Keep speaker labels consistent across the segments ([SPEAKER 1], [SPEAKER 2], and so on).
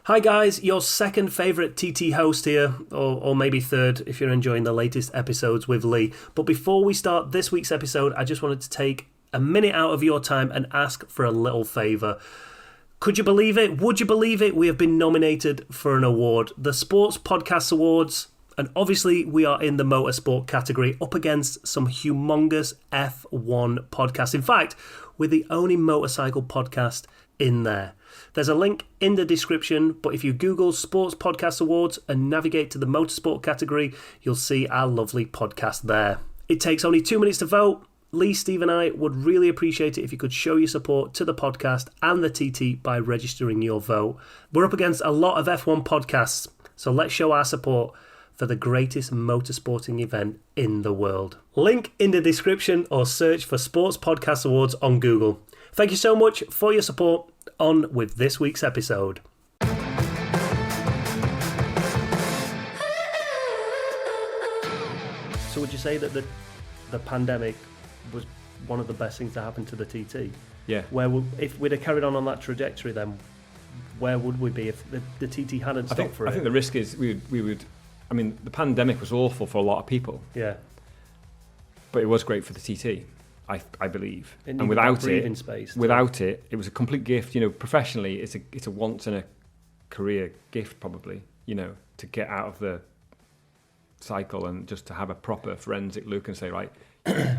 [SPEAKER 1] Hi guys, your second favourite TT host here, or maybe third if you're enjoying the latest episodes with Lee. But before we start this week's episode, I just wanted to take a minute out of your time and ask for a little favour. Could you believe it? Would you believe it? We have been nominated for an award, the Sports Podcast Awards, and obviously we are in the motorsport category up against some humongous F1 podcasts. In fact, we're the only motorcycle podcast in there. There's a link in the description, but if you Google Sports Podcast Awards and navigate to the motorsport category, you'll see our lovely podcast there. It takes only 2 minutes to vote. Lee, Steve and I would really appreciate it if you could show your support to the podcast and the TT by registering your vote. We're up against a lot of F1 podcasts, so let's show our support for the greatest motorsporting event in the world. Link in the description or search for Sports Podcast Awards on Google. Thank you so much for your support. On with this week's episode. So would you say that the pandemic was one of the best things to happen to the TT?
[SPEAKER 2] Yeah.
[SPEAKER 1] If we'd have carried on that trajectory, then where would we be if the TT hadn't stopped for it?
[SPEAKER 2] I think the risk is we would. I mean, the pandemic was awful for a lot of people.
[SPEAKER 1] Yeah.
[SPEAKER 2] But it was great for the TT. I believe,
[SPEAKER 1] and without it,
[SPEAKER 2] it was a complete gift. You know, professionally, it's a once in a career gift, probably. You know, to get out of the cycle and just to have a proper forensic look and say, right,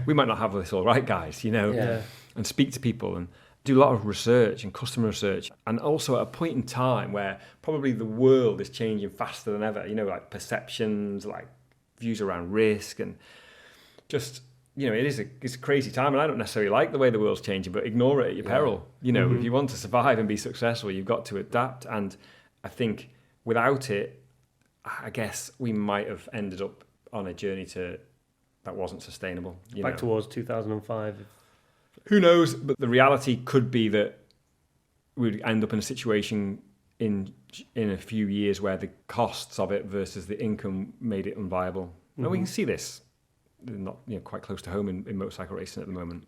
[SPEAKER 2] we might not have this all right, guys. You know, and speak to people and do a lot of research and customer research, and also at a point in time where probably the world is changing faster than ever. You know, like perceptions, like views around risk, and just. You know, it's a crazy time, and I don't necessarily like the way the world's changing, but ignore it at your peril. You know, if you want to survive and be successful, you've got to adapt. And I think without it, I guess we might have ended up on a journey that wasn't sustainable.
[SPEAKER 1] Back towards 2005.
[SPEAKER 2] Who knows? But the reality could be that we'd end up in a situation in a few years where the costs of it versus the income made it unviable. And we can see this. Not quite close to home in motorcycle racing at the moment.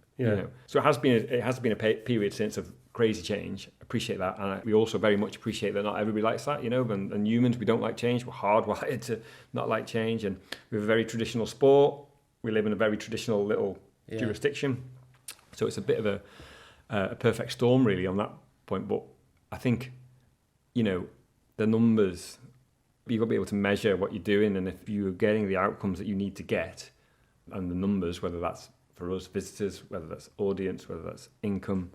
[SPEAKER 2] So it has been a period since of crazy change. Appreciate that, and we also very much appreciate that not everybody likes that. And humans, we don't like change. We're hardwired to not like change, and we have a very traditional sport. We live in a very traditional little jurisdiction, so it's a bit of a perfect storm really on that point. But I think the numbers, you've got to be able to measure what you're doing, and if you're getting the outcomes that you need to get. And the numbers, whether that's for us visitors, whether that's audience, whether that's income,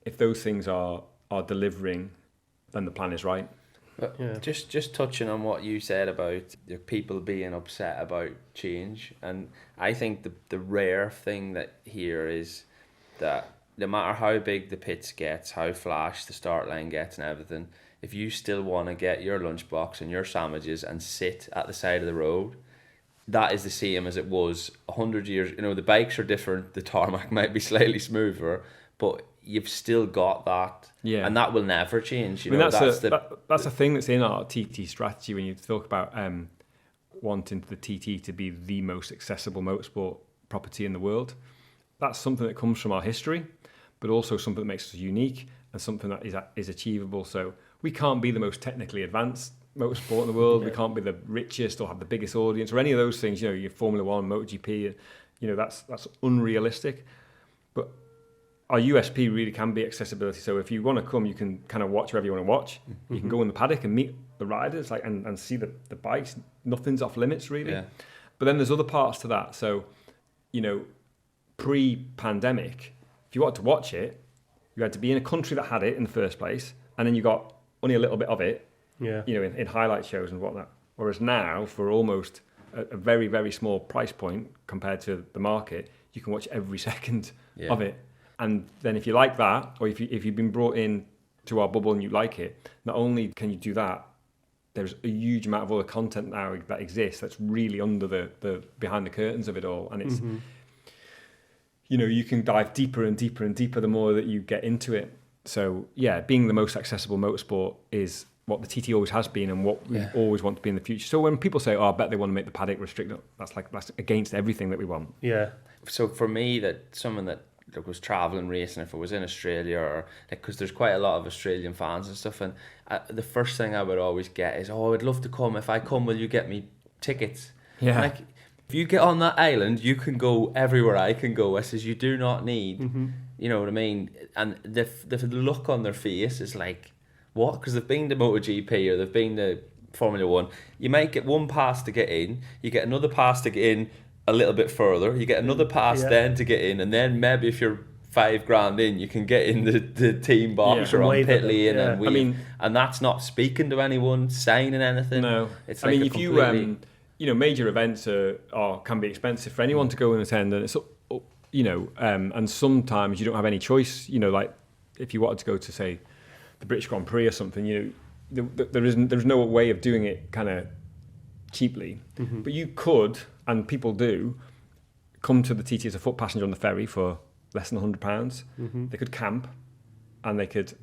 [SPEAKER 2] if those things are delivering, then the plan is right.
[SPEAKER 3] Just touching on what you said about the people being upset about change, and I think the rare thing that here is that no matter how big the pits gets, how flash the start line gets and everything, if you still want to get your lunchbox and your sandwiches and sit at the side of the road, that is the same as it was 100 years. The bikes are different. The tarmac might be slightly smoother, but you've still got that, and that will never change.
[SPEAKER 2] That's a thing that's in our TT strategy when you talk about wanting the TT to be the most accessible motorsport property in the world. That's something that comes from our history, but also something that makes us unique and something that is achievable. So we can't be the most technically advanced motorsport in the world. We can't be the richest or have the biggest audience or any of those things. Your Formula One, MotoGP, that's unrealistic. But our USP really can be accessibility. So if you want to come, you can kind of watch wherever you want to watch. You can go in the paddock and meet the riders, and see the bikes. Nothing's off limits really. Yeah. But then there's other parts to that. So pre-pandemic, if you wanted to watch it, you had to be in a country that had it in the first place, and then you got only a little bit of it. In highlight shows and whatnot. Whereas now, for almost a very, very small price point compared to the market, you can watch every second of it. And then if you like that, or if you've been brought in to our bubble and you like it, not only can you do that, there's a huge amount of other content now that exists that's really under the behind the curtains of it all. And it's, you can dive deeper and deeper and deeper the more that you get into it. So being the most accessible motorsport is what the TT always has been and what we always want to be in the future. So when people say, I bet they want to make the paddock restricted, that's against everything that we want.
[SPEAKER 1] Yeah.
[SPEAKER 3] So for me, that someone that was traveling racing, if it was in Australia, or because there's quite a lot of Australian fans and stuff, and the first thing I would always get is, oh, I'd love to come. If I come, will you get me tickets?
[SPEAKER 2] Yeah.
[SPEAKER 3] Like, if you get on that island, you can go everywhere I can go. I says, you do not need, you know what I mean? And the look on their face is like, what? Because they've been to MotoGP or they've been to Formula 1. You might get one pass to get in, you get another pass to get in a little bit further, you get another pass then to get in, and then maybe if you're $5,000 in, you can get in the team box or on pit lane and wave.
[SPEAKER 2] I mean,
[SPEAKER 3] and that's not speaking to anyone, signing anything.
[SPEAKER 2] No.
[SPEAKER 3] It's
[SPEAKER 2] I
[SPEAKER 3] like
[SPEAKER 2] mean, if you, major events can be expensive for anyone to go and attend, and it's, and sometimes you don't have any choice. Like if you wanted to go to, say, the British Grand Prix or something, there's no way of doing it kind of cheaply. But you could, and people do, come to the TT as a foot passenger on the ferry for less than £100. They could camp, and they could,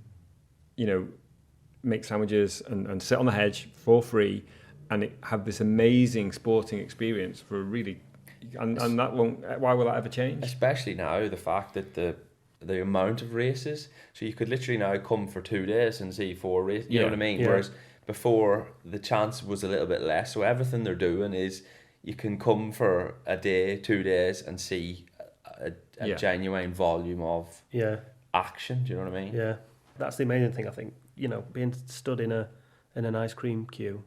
[SPEAKER 2] make sandwiches and sit on the hedge for free, and have this amazing sporting experience for a really, and that won't. Why will that ever change?
[SPEAKER 3] Especially now, the fact that the amount of races, so you could literally now come for 2 days and see 4 races. You know what I mean? Yeah. Whereas before, the chance was a little bit less. So everything they're doing is you can come for a day, 2 days, and see a genuine volume of action. Do you know what I mean?
[SPEAKER 1] Yeah, that's the amazing thing. I think being stood in an ice cream queue,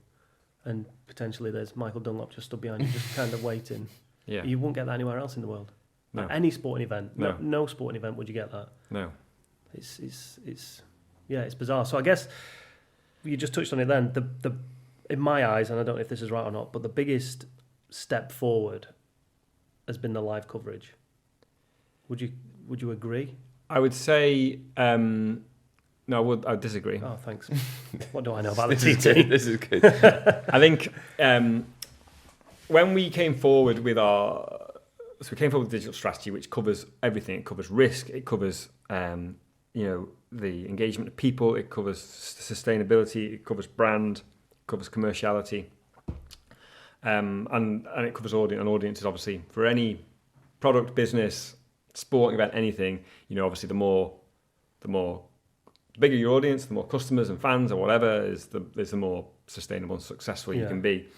[SPEAKER 1] and potentially there's Michael Dunlop just stood behind you, just kind of waiting. Yeah, you won't get that anywhere else in the world. No. At any sporting event, no sporting event would you get that.
[SPEAKER 2] No,
[SPEAKER 1] it's bizarre. So I guess you just touched on it then. The in my eyes, and I don't know if this is right or not, but the biggest step forward has been the live coverage. Would you agree?
[SPEAKER 2] I would say no. I would disagree.
[SPEAKER 1] Oh, thanks. What do I know about the TT?
[SPEAKER 3] This is good.
[SPEAKER 2] I think when we came forward with the digital strategy, which covers everything. It covers risk. It covers the engagement of people. It covers sustainability. It covers brand. It covers commerciality. And it covers audiences, obviously, for any product, business, sporting event, anything. Obviously, the bigger your audience, the more customers and fans or whatever is the more sustainable and successful you can be.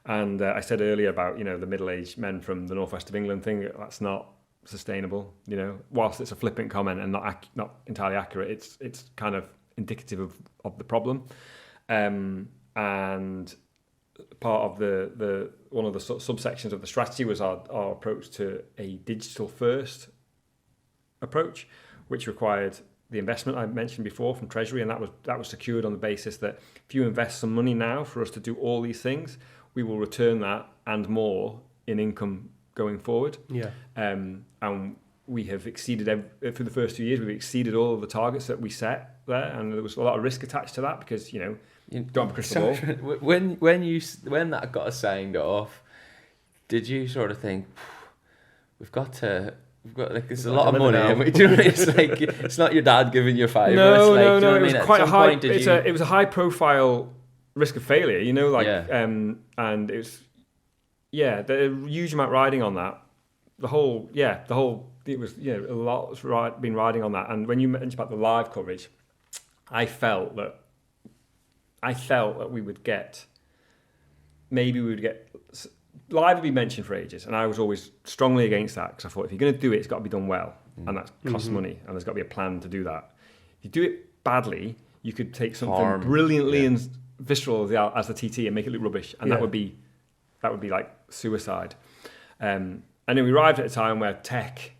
[SPEAKER 2] And I said earlier about the middle-aged men from the northwest of England thing. That's not sustainable. Whilst it's a flippant comment and not entirely accurate, it's kind of indicative of the problem. And part of the one of the subsections of the strategy was our approach to a digital first approach, which required the investment I mentioned before from Treasury, and that was secured on the basis that if you invest some money now for us to do all these things, we will return that and more in income going forward. Yeah. And we have exceeded for the first 2 years. We've exceeded all of the targets that we set there, and there was a lot of risk attached to that because you don't have a crystal ball.
[SPEAKER 3] When that got signed off, did you sort of think we've got like it's a lot of money? And do you know what I mean? It's like it's not your dad giving you $5.
[SPEAKER 2] No.
[SPEAKER 3] It
[SPEAKER 2] was quite a high. It was a high profile risk of failure. And it was the huge amount riding on that. It was a lot was been riding on that. And when you mentioned about the live coverage, I felt that we would get live would be mentioned for ages, and I was always strongly against that because I thought if you're going to do it, it's got to be done well, and that costs money, and there's got to be a plan to do that. If you do it badly, you could take something brilliantly and visceral as the TT and make it look rubbish, and that would be like suicide. And then we arrived at a time where tech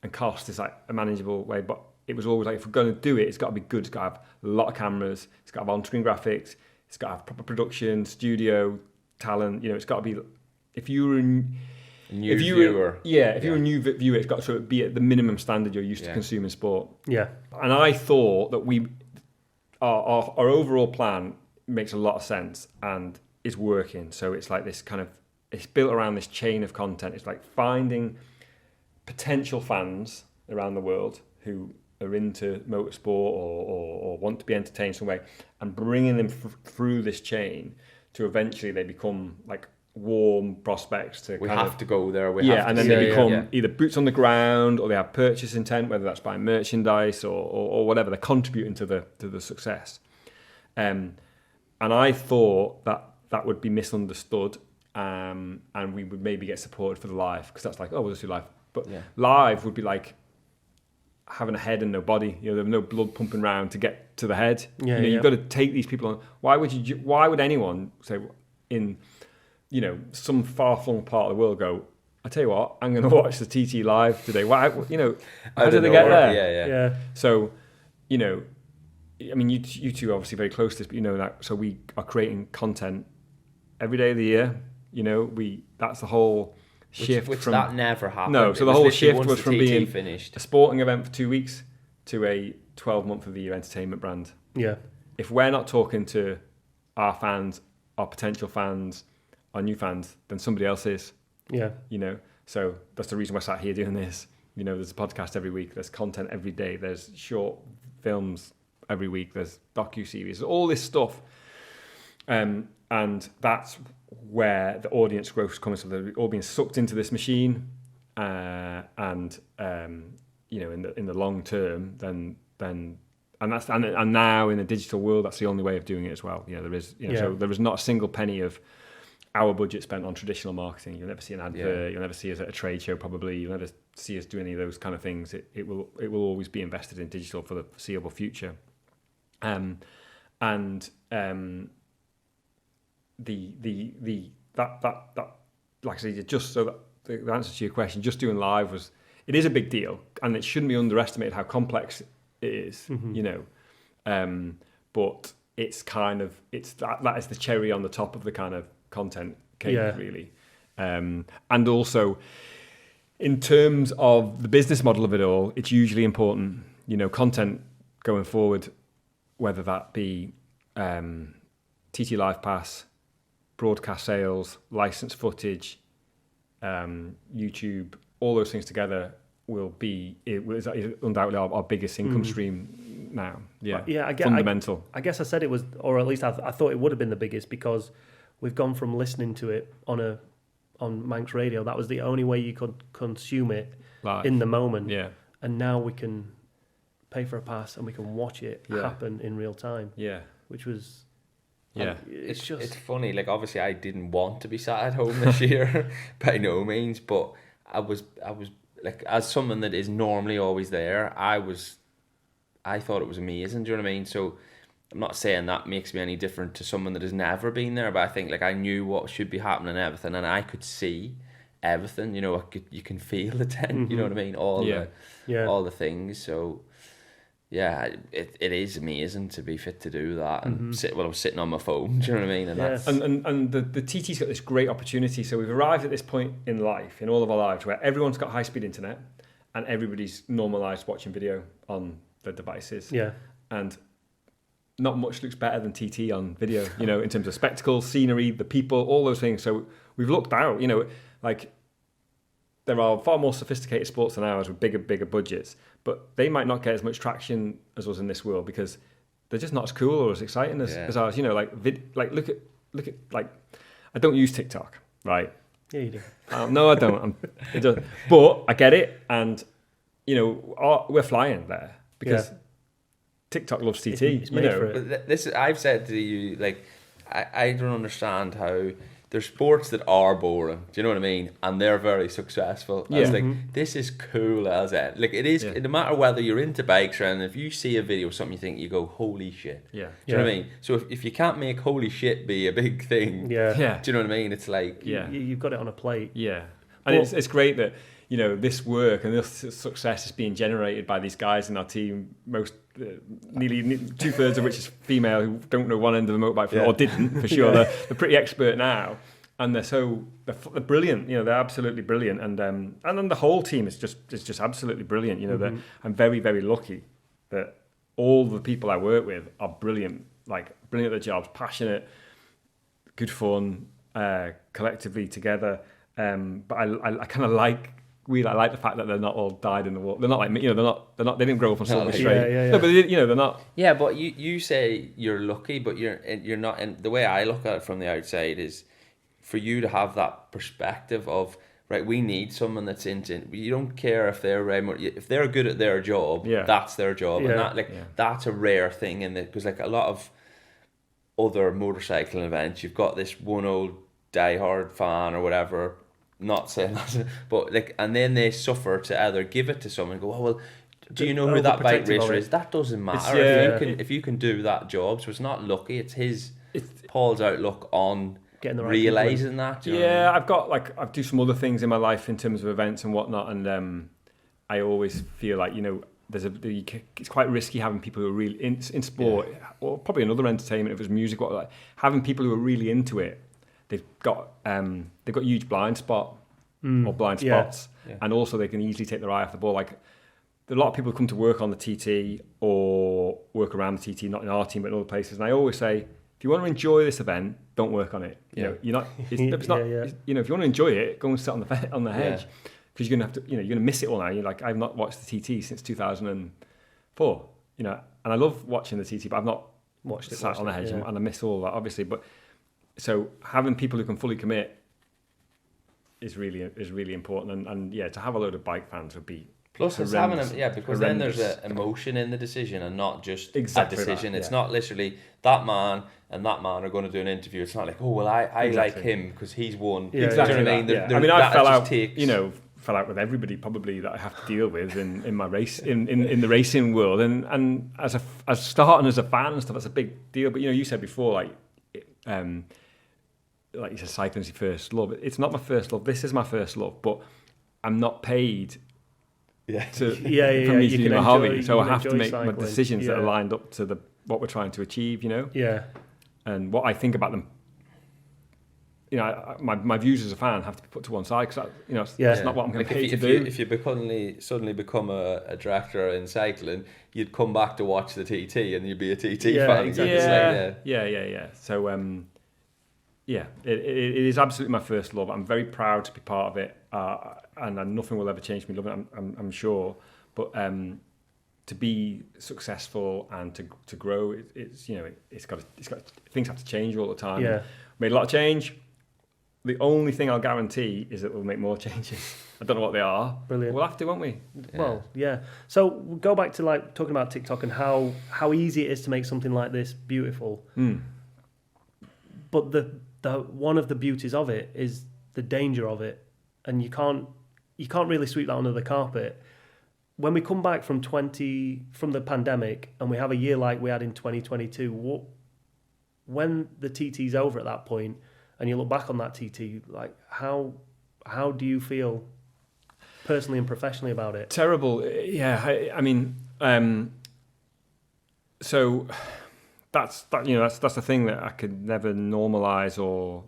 [SPEAKER 2] and cost is like a manageable way, but it was always like if we're going to do it, it's got to be good. It's got to have a lot of cameras. It's got to have on-screen graphics. It's got to have proper production, studio, talent. It's got to be. If you were a new viewer, it's got to be at the minimum standard you're used to consuming sport. Yeah. And I thought that our overall plan makes a lot of sense and is working. So it's like this kind of, it's built around this chain of content. It's like finding potential fans around the world who are into motorsport or want to be entertained some way, and bringing them through this chain to eventually they become like warm prospects to
[SPEAKER 3] we
[SPEAKER 2] kind
[SPEAKER 3] have
[SPEAKER 2] of,
[SPEAKER 3] to go there.
[SPEAKER 2] and then they become either boots on the ground, or they have purchase intent, whether that's buying merchandise or whatever. They're contributing to the success. And I thought that would be misunderstood, and we would maybe get supported for the live, because that's like, oh, we'll just do live. But live would be like having a head and no body. There's no blood pumping around to get to the head. You've got to take these people on. Why would anyone say in some far-flung part of the world go, I tell you what, I'm going to watch the TT live today. Why, how did they get there?
[SPEAKER 3] Yeah.
[SPEAKER 2] So, I mean, you two are obviously very close to this, but so we are creating content every day of the year. That's the whole shift.
[SPEAKER 3] Which
[SPEAKER 2] from
[SPEAKER 3] that never happened.
[SPEAKER 2] No, so the whole shift was from being
[SPEAKER 3] finished.
[SPEAKER 2] a sporting event for 2 weeks to a 12-month of the year entertainment brand.
[SPEAKER 1] Yeah.
[SPEAKER 2] If we're not talking to our fans, our potential fans, our new fans, then somebody else is.
[SPEAKER 1] Yeah.
[SPEAKER 2] So that's the reason we're sat here doing this. There's a podcast every week. There's content every day. There's short films every week. There's docu-series. All this stuff. And that's where the audience growth is coming. So they're all being sucked into this machine. In the long term, then and now in the digital world, that's the only way of doing it as well. There is, so there is not a single penny of our budget spent on traditional marketing. You'll never see an advert. You'll never see us at a trade show. Probably you'll never see us do any of those kind of things. It will always be invested in digital for the foreseeable future. That like I said, just so that the answer to your question, just doing live it is a big deal, and it shouldn't be underestimated how complex it is. But it's kind of that is the cherry on the top of the kind of content cake, really. And also, in terms of the business model of it all, it's usually important, content going forward, whether that be TT Live Pass, broadcast sales, licensed footage, YouTube, all those things together is undoubtedly our biggest income stream now. Fundamental.
[SPEAKER 1] I guess I said it was, or at least I thought it would have been the biggest, because we've gone from listening to it on Manx Radio. That was the only way you could consume it live in the moment. Yeah. And now we can pay for a pass and we can watch it happen in real time. Yeah. Which was...
[SPEAKER 3] It's funny. Like, obviously, I didn't want to be sat at home this year, by no means. But I was like, as someone that is normally always there, I thought it was amazing. Do you know what I mean? So I'm not saying that makes me any different to someone that has never been there, but I think like I knew what should be happening and everything, and I could see everything. You can feel the tent. You know what I mean? All the things. So. Yeah, it is amazing to be fit to do that and I was sitting on my phone. Do you know what I mean?
[SPEAKER 2] And the TT's got this great opportunity. So we've arrived at this point in life, in all of our lives, where everyone's got high-speed internet and everybody's normalised watching video on their devices. Yeah, and not much looks better than TT on video. In terms of spectacle, scenery, the people, all those things. So we've looked out. Like. There are far more sophisticated sports than ours with bigger budgets, but they might not get as much traction as us in this world because they're just not as cool or as exciting as ours. Look at like, I don't use TikTok, right?
[SPEAKER 1] Yeah, you do.
[SPEAKER 2] No, I don't. But I get it, and we're flying there because TikTok loves TT.
[SPEAKER 1] It's made for
[SPEAKER 3] it. But this, I've said to you, like, I don't understand how. There's sports that are boring, do you know what I mean? And they're very successful. Yeah. It's like, this is cool as it. Like, it is, no matter whether you're into bikes or anything, if you see a video of something you think, you go, holy shit. Yeah. Do you know what I mean? So if you can't make holy shit be a big thing, do you know what I mean? It's like...
[SPEAKER 1] You've got it on a plate.
[SPEAKER 2] Yeah. And it's great that, this work and this success is being generated by these guys in our team, nearly 2/3 of which is female, who don't know one end of the motorbike or didn't for sure. They're pretty expert now, and they're brilliant. They're absolutely brilliant, and then the whole team is just absolutely brilliant. I'm very, very lucky that all the people I work with are brilliant, like brilliant at their jobs, passionate, good fun, collectively together. But I kind of like. I like the fact that they're not all dyed in the wool. They're not like me, they're not. They didn't grow up on Silver Straight. No, but they're not.
[SPEAKER 3] Yeah, but you say you're lucky, but you're not. And the way I look at it from the outside is, for you to have that perspective of, right, we need someone that's into. You don't care if they're if they're good at their job.
[SPEAKER 2] Yeah.
[SPEAKER 3] That's their job,
[SPEAKER 1] Yeah.
[SPEAKER 3] and that that's a rare thing in it, because like a lot of other motorcycling events, you've got this one old diehard fan or whatever. Not saying that, but like, and then they suffer to either give it to someone and go, oh well, do you know who that bike racer is? That doesn't matter if you can do that job. So it's not lucky. It's Paul's outlook on
[SPEAKER 1] getting the right
[SPEAKER 3] realizing that. Do you know what I mean?
[SPEAKER 2] I do some other things in my life in terms of events and whatnot, and I always feel like, it's quite risky having people who are really in sport, or probably another entertainment if it's music, or like having people who are really into it. They've got huge blind spot or blind spots, and also they can easily take their eye off the ball. Like, a lot of people come to work on the TT or work around the TT, not in our team but in other places. And I always say, if you want to enjoy this event, don't work on it. You're not. It's not. If you want to enjoy it, go and sit on the hedge, because you're gonna have to. You're gonna miss it all now. You're like, I've not watched the TT since 2004. And I love watching the TT, but I've not sat on the hedge, and I miss all that, obviously. But so having people who can fully commit is really important, and to have a load of bike fans would be.
[SPEAKER 3] Plus, it's having because then there's an emotion in the decision and not just a decision. It's not literally that man and that man are going to do an interview. It's not like, oh well, I like him because he's won.
[SPEAKER 2] Yeah, exactly.
[SPEAKER 3] Do you know what I mean?
[SPEAKER 2] I fell out. Fell out with everybody probably that I have to deal with in my race in the racing world, and as starting as a fan and stuff, that's a big deal. But you said before, like you said, cycling's your first love. It's not my first love. This is my first love, but I'm not paid. For me to do my hobby, so I have to make my decisions that are lined up to what we're trying to achieve, and what I think about them. My views as a fan have to be put to one side, because it's not what I'm going to pay to do.
[SPEAKER 3] If you suddenly become a director in cycling, you'd come back to watch the TT and you'd be a TT fan.
[SPEAKER 2] Exactly. So it is absolutely my first love. I'm very proud to be part of it, and nothing will ever change me loving it, I'm sure. But to be successful and to grow, it's got things have to change all the time.
[SPEAKER 1] Yeah,
[SPEAKER 2] made a lot of change. The only thing I'll guarantee is that we'll make more changes. I don't know what they are.
[SPEAKER 1] Brilliant.
[SPEAKER 2] We'll have to, won't we?
[SPEAKER 1] Well, yeah. So we'll go back to like talking about TikTok and how easy it is to make something like this beautiful. But the one of the beauties of it is the danger of it, and you can't really sweep that under the carpet. When we come back from the pandemic and we have a year like we had in 2022, when the TT's over at that point, and you look back on that TT, like how do you feel personally and professionally about it?
[SPEAKER 2] Terrible, yeah. I mean, so that's the thing that I could never normalise or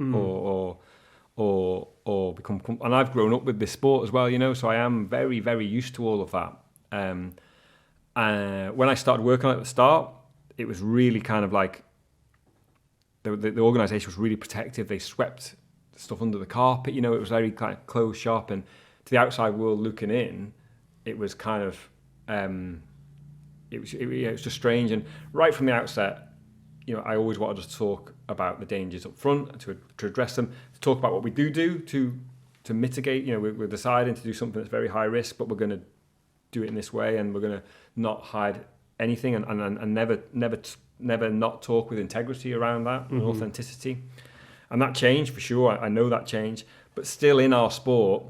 [SPEAKER 2] become. And I've grown up with this sport as well, so I am very, very used to all of that. When I started working on it at the start, it was really kind of like. The organisation was really protective. They swept stuff under the carpet. It was very kind of closed shop, and to the outside world looking in, it was kind of it was just strange. And right from the outset, I always wanted to talk about the dangers up front, to address them, to talk about what we do to mitigate. We're deciding to do something that's very high risk, but we're going to do it in this way, and we're going to not hide anything, and never not talk with integrity around that and authenticity. And that changed for sure. I know that changed, but still in our sport,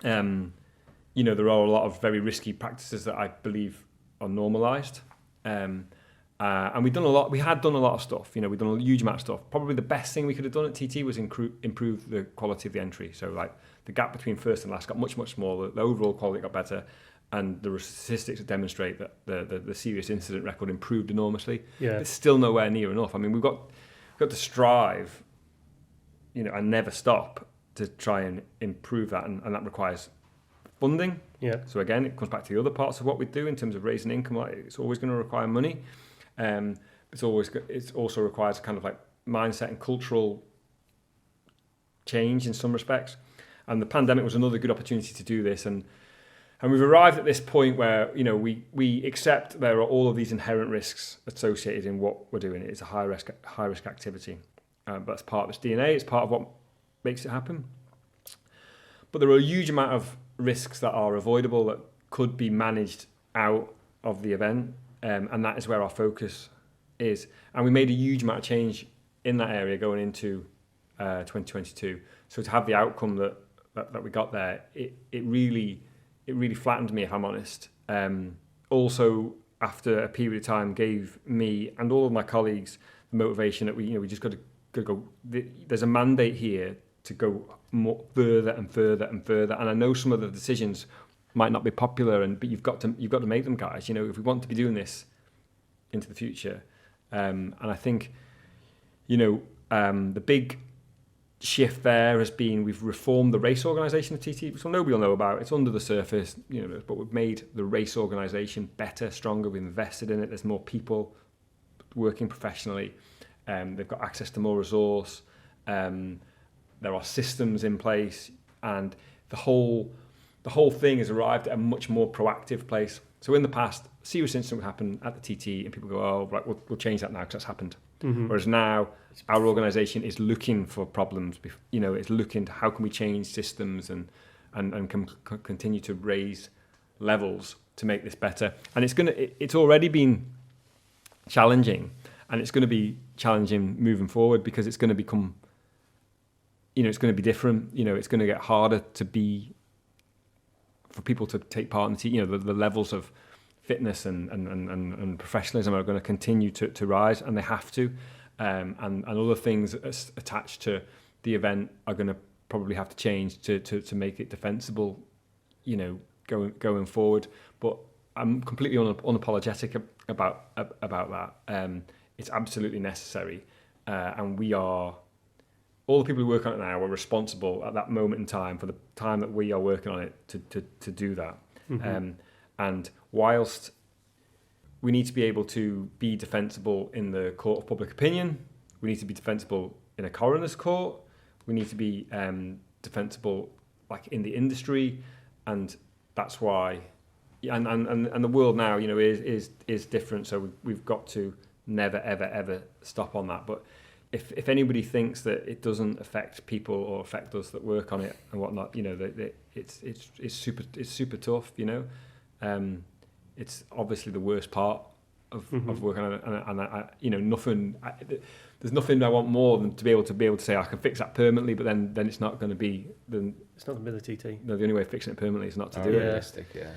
[SPEAKER 2] there are a lot of very risky practices that I believe are normalised. And we've done a lot. We had done a lot of stuff. We've done a huge amount of stuff. Probably the best thing we could have done at TT was improve the quality of the entry. So like the gap between first and last got much, much smaller. The overall quality got better. And the statistics demonstrate that the serious incident record improved enormously.
[SPEAKER 1] Yeah.
[SPEAKER 2] It's still nowhere near enough. I mean, we've got to strive, and never stop to try and improve that, and that requires funding.
[SPEAKER 1] Yeah.
[SPEAKER 2] So again, it comes back to the other parts of what we do in terms of raising income. Like, it's always going to require money. It also requires kind of like mindset and cultural change in some respects. And the pandemic was another good opportunity to do this. And we've arrived at this point where, we accept there are all of these inherent risks associated in what we're doing. It's a high risk activity. But that's part of its DNA. It's part of what makes it happen. But there are a huge amount of risks that are avoidable that could be managed out of the event, and that is where our focus is. And we made a huge amount of change in that area going into 2022. So to have the outcome that we got there, it really flattened me, if I'm honest. Also, after a period of time, gave me and all of my colleagues the motivation that we just got to go. There's a mandate here to go more further and further and further. And I know some of the decisions might not be popular, but you've got to make them, guys. If we want to be doing this into the future, and I think the big shift there has been we've reformed the race organisation of TT, which nobody will know about. It's under the surface, but we've made the race organisation better, stronger. We've invested in it. There's more people working professionally. They've got access to more resource. There are systems in place, and the whole thing has arrived at a much more proactive place. So in the past, a serious incident would happen at the TT, and people go, "Oh, right, we'll change that now because that's happened." Mm-hmm. Whereas now, our organisation is looking for problems. It's looking to how can we change systems and continue to raise levels to make this better. And it's already been challenging, and it's going to be challenging moving forward because it's going to become, it's going to be different. It's going to get harder for people to take part in the levels of fitness and professionalism are going to continue to rise, and they have to. And other things attached to the event are going to probably have to change to make it defensible, going forward. But I'm completely unapologetic about that. It's absolutely necessary, and we are. All the people who work on it now are responsible at that moment in time for the time that we are working on it to do that. Mm-hmm. And whilst we need to be able to be defensible in the court of public opinion, we need to be defensible in a coroner's court, we need to be defensible like in the industry, and that's why. And the world now, is different. So we've got to never ever stop on that. But if anybody thinks that it doesn't affect people or affect us that work on it and whatnot, it's super tough. It's obviously the worst part of working on it, and I there's nothing I want more than to be able to say I can fix that permanently, but then it's not going to be
[SPEAKER 1] it's not going to be the TT.
[SPEAKER 2] No, the only way of fixing it permanently is not to do it.
[SPEAKER 3] Realistic, yeah.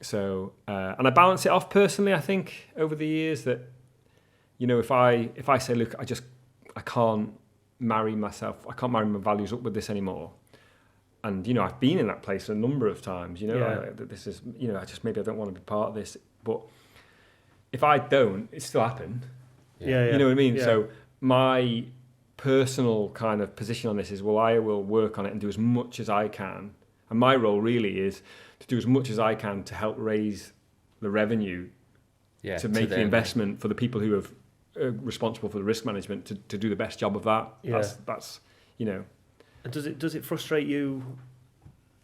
[SPEAKER 2] So and I balance it off personally. I think over the years that if I say, look, I can't marry myself, I can't marry my values up with this anymore. And I've been in that place a number of times. This is maybe I don't want to be part of this. But if I don't, it still happen.
[SPEAKER 1] Yeah.
[SPEAKER 2] You know what I mean?
[SPEAKER 1] Yeah.
[SPEAKER 2] So my personal kind of position on this is, well, I will work on it and do as much as I can. And my role really is to do as much as I can to help raise the revenue to make the investment for the people who have responsible for the risk management to do the best job of that.
[SPEAKER 1] Yeah.
[SPEAKER 2] That's
[SPEAKER 1] And does it frustrate you?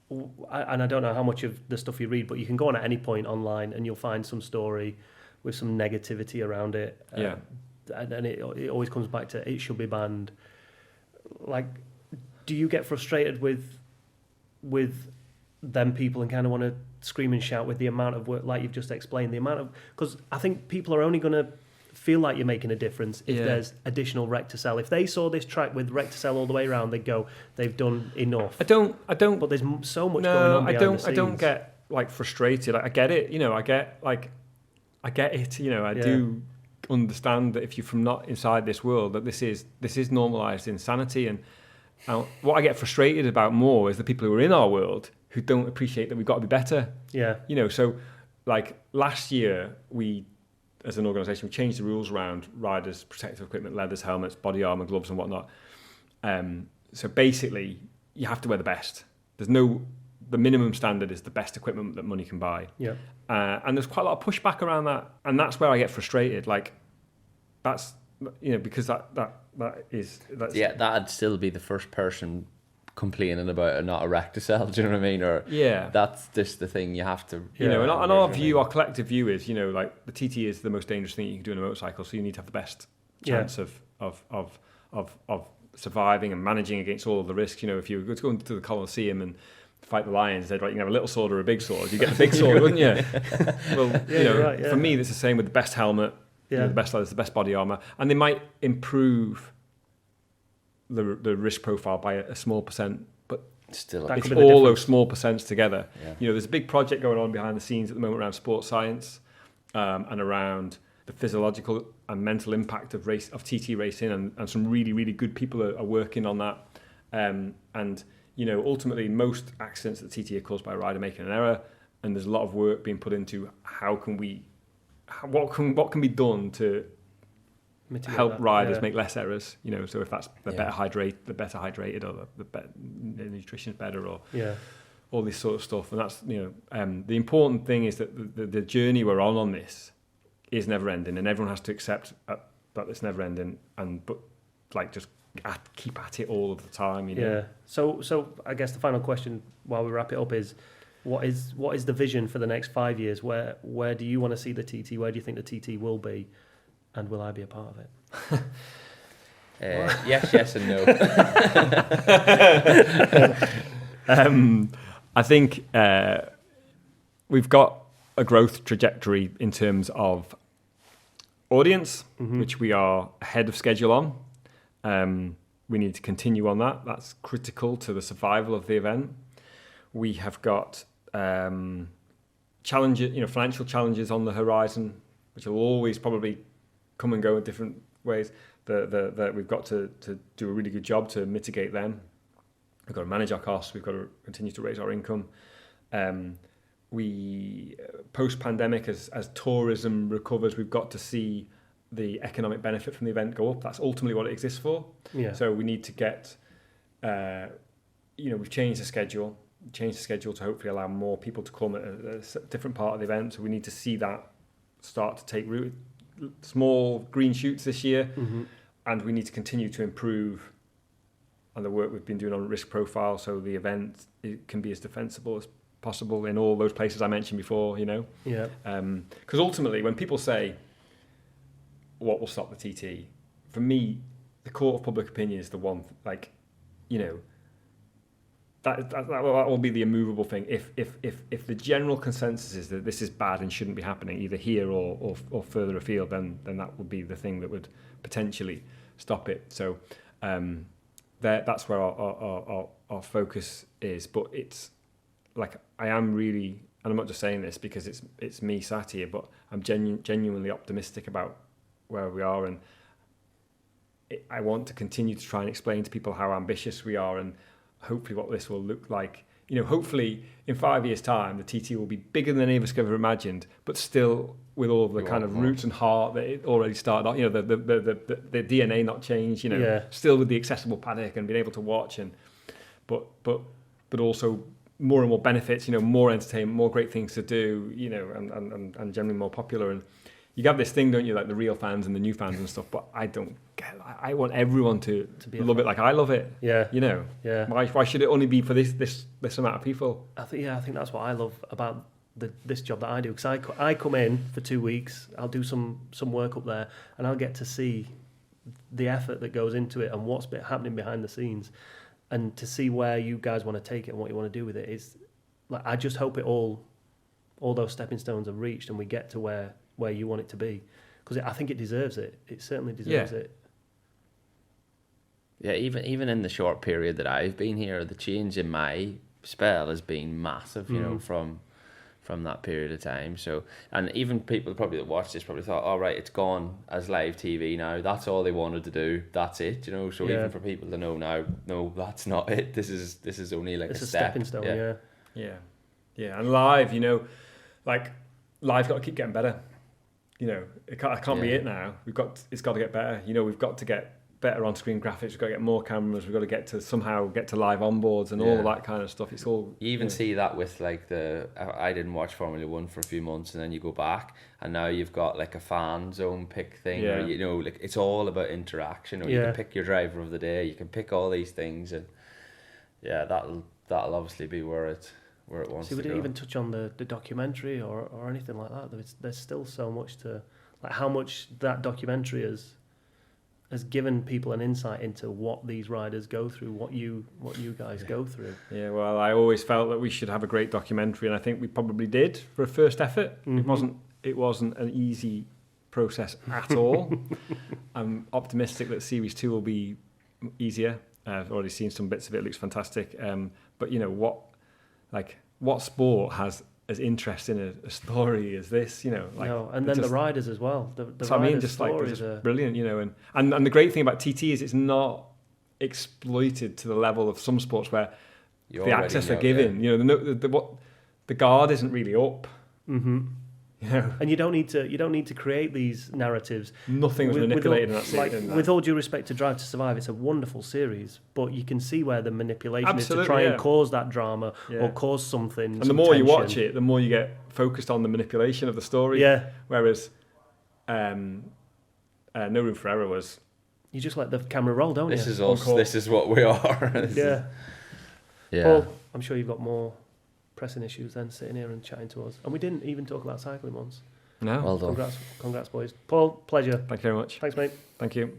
[SPEAKER 1] And I don't know how much of the stuff you read, but you can go on at any point online and you'll find some story with some negativity around it.
[SPEAKER 2] Yeah.
[SPEAKER 1] And it always comes back to it should be banned. Like, do you get frustrated with them people and kind of want to scream and shout with the amount of work, like you've just explained, because I think people are only going to feel like you're making a difference if there's additional rec to sell. If they saw this track with rec to sell all the way around, they'd go, they've done enough.
[SPEAKER 2] I don't. But
[SPEAKER 1] there's so much going on behind the scenes.
[SPEAKER 2] I don't get like frustrated. I get it. I get it. I do understand that if you're from not inside this world, that this is normalised insanity. And what I get frustrated about more is the people who are in our world who don't appreciate that we've got to be better.
[SPEAKER 1] Yeah.
[SPEAKER 2] So like last year we, as an organisation, we changed the rules around riders' protective equipment, leathers, helmets, body armour, gloves and whatnot. So basically, you have to wear the best. The minimum standard is the best equipment that money can buy.
[SPEAKER 1] Yeah.
[SPEAKER 2] And there's quite a lot of pushback around that. And that's where I get frustrated. Like, that's, because
[SPEAKER 3] that'd still be the first person complaining about not a rec to sell, do you know what I mean? Or that's just the thing you have to
[SPEAKER 2] and our view, our collective view is, like the TT is the most dangerous thing you can do on a motorcycle, so you need to have the best chance of surviving and managing against all of the risks. If you were going to the Colosseum and fight the lions, they'd you can have a little sword or a big sword. You get the big sword, wouldn't you? Well, right, for me, it's the same with the best helmet, the best leathers, the best body armor, and they might improve the risk profile by a small percent, but
[SPEAKER 3] still,
[SPEAKER 2] it's all those small percents together. There's a big project going on behind the scenes at the moment around sports science and around the physiological and mental impact of TT racing, and some really, really good people are working on that. And ultimately, most accidents at TT are caused by a rider making an error, and there's a lot of work being put into what can be done to help riders make less errors. So if that's the better hydrated, or the nutrition's better, or all this sort of stuff. And that's the important thing is that the journey we're on this is never ending, and everyone has to accept that it's never ending, but just keep at it all of the time.
[SPEAKER 1] So I guess the final question while we wrap it up is, what is the vision for the next 5 years? Where do you want to see the TT? Where do you think the TT will be, and will I be a part of it?
[SPEAKER 3] Yes and
[SPEAKER 2] no. I think we've got a growth trajectory in terms of audience, which we are ahead of schedule on. We need to continue on that. That's critical to the survival of the event. We have got challenges, financial challenges on the horizon, which will always probably come and go in different ways. That we've got to do a really good job to mitigate them. We've got to manage our costs. We've got to continue to raise our income. We post-pandemic, as tourism recovers, we've got to see the economic benefit from the event go up. That's ultimately what it exists for. So we need to get, we've changed the schedule to hopefully allow more people to come at a different part of the event. So we need to see that start to take root. Small green shoots this year, and we need to continue to improve on the work we've been doing on risk profile, so the event can be as defensible as possible in all those places I mentioned before. Because ultimately, when people say what will stop the TT, for me, the court of public opinion is the one. That will be the immovable thing. If the general consensus is that this is bad and shouldn't be happening either here or further afield, then that would be the thing that would potentially stop it. So that's where our focus is. But it's I am really, and I'm not just saying this because it's me sat here, but I'm genuinely optimistic about where we are, and I want to continue to try and explain to people how ambitious we are, and hopefully what this will look like. Hopefully in 5 years' time, the TT will be bigger than any of us could ever imagined, but still with all the kind of roots and heart that it already started off. The DNA not changed. Still with the accessible paddock and being able to watch, but also more and more benefits. More entertainment, more great things to do. And generally more popular. And you have this thing, don't you, like the real fans and the new fans and stuff, but I don't get. I want everyone to love it like I love it. Why should it only be for this amount of people?
[SPEAKER 1] I think that's what I love about this job that I do, because I come in for 2 weeks, I'll do some work up there, and I'll get to see the effort that goes into it and what's happening behind the scenes, and to see where you guys want to take it and what you want to do with it. Is I just hope it all those stepping stones are reached and we get to where you want it to be, because I think it deserves it. It certainly deserves it.
[SPEAKER 3] Yeah, even in the short period that I've been here, the change in my spell has been massive. From that period of time. So, and even people probably that watched this probably thought, all right, it's gone as live TV now. That's all they wanted to do. That's it. So even for people to know now, no, that's not it. This is only like a
[SPEAKER 1] stepping stone.
[SPEAKER 2] Yeah. And live, live's got to keep getting better. It can't be it now. It's got to get better. We've got to get better on-screen graphics. We've got to get more cameras. We've got to somehow get to live onboards and all of that kind of stuff. It's all.
[SPEAKER 3] You even see that with I didn't watch Formula One for a few months, and then you go back, and now you've got like a fan zone pick thing.
[SPEAKER 2] Yeah.
[SPEAKER 3] Where, it's all about interaction. You can pick your driver of the day. You can pick all these things, and that'll obviously be where it wants to go.
[SPEAKER 1] We didn't even touch on the documentary or anything like that. There's still so much to, how much that documentary has has given people an insight into what these riders go through, what you guys go through.
[SPEAKER 2] Yeah, well, I always felt that we should have a great documentary, and I think we probably did for a first effort.
[SPEAKER 1] Mm-hmm.
[SPEAKER 2] It wasn't an easy process at all. I'm optimistic that Series 2 will be easier. I've already seen some bits of it. It looks fantastic. But you know what sport has as interesting a story as this? You know, like
[SPEAKER 1] no, and then the riders as well. The
[SPEAKER 2] so I mean, just brilliant. You know, and the great thing about TT is it's not exploited to the level of some sports where the access are given. Yeah. You know, the guard isn't really up.
[SPEAKER 1] Mm-hmm.
[SPEAKER 2] You know?
[SPEAKER 1] And you don't need to create these narratives.
[SPEAKER 2] Nothing was manipulated in that series.
[SPEAKER 1] With all due respect to Drive to Survive, it's a wonderful series, but you can see where the manipulation is to try and cause that drama or cause something.
[SPEAKER 2] And the more you watch it, the more you get focused on the manipulation of the story.
[SPEAKER 1] Yeah.
[SPEAKER 2] Whereas No Room for Error was...
[SPEAKER 1] You just let the camera roll, don't
[SPEAKER 3] This
[SPEAKER 1] you?
[SPEAKER 3] is us. This is what we are.
[SPEAKER 1] Yeah.
[SPEAKER 3] Yeah.
[SPEAKER 1] Paul, I'm sure you've got more pressing issues than sitting here and chatting to us. And we didn't even talk about cycling once.
[SPEAKER 2] No.
[SPEAKER 3] Well done.
[SPEAKER 1] Congrats, boys. Paul, pleasure.
[SPEAKER 2] Thank you very much.
[SPEAKER 1] Thanks, mate.
[SPEAKER 2] Thank you.